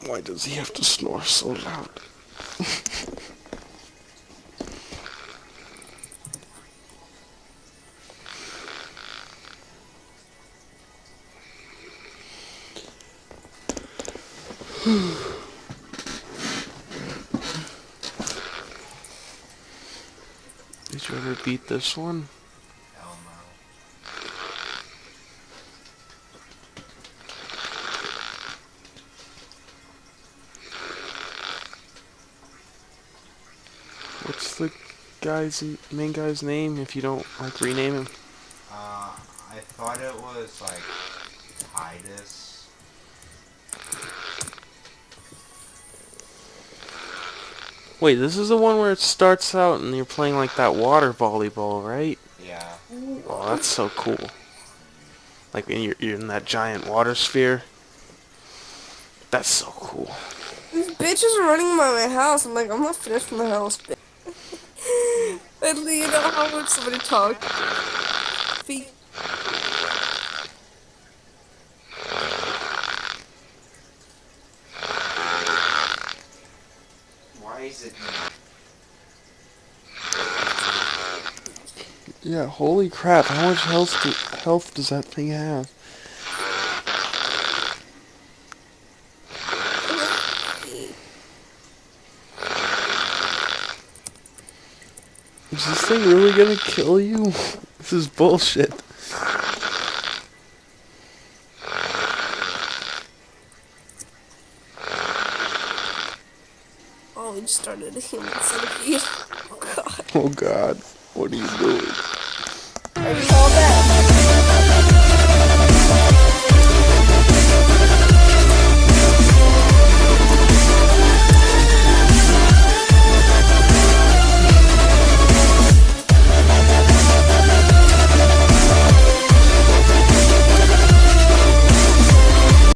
Why does he have to snore so loud? Did you ever beat this one? Hell no. What's the main guy's name if you don't like rename him? I thought it was like Titus. Wait, this is the one where it starts out and you're playing like that water volleyball, right? Yeah. Oh, that's so cool. Like when you're in that giant water sphere. That's so cool. These bitches are running by my house. I'm like, I'm not finished from the house, bitch. But you know how much somebody talked? Feet. Why is it? Yeah, holy crap, how much health does that thing have? Is this thing really gonna kill you? This is bullshit. Oh, we just started a human centipede. Oh god. Oh god, what are you doing? Are you all dead?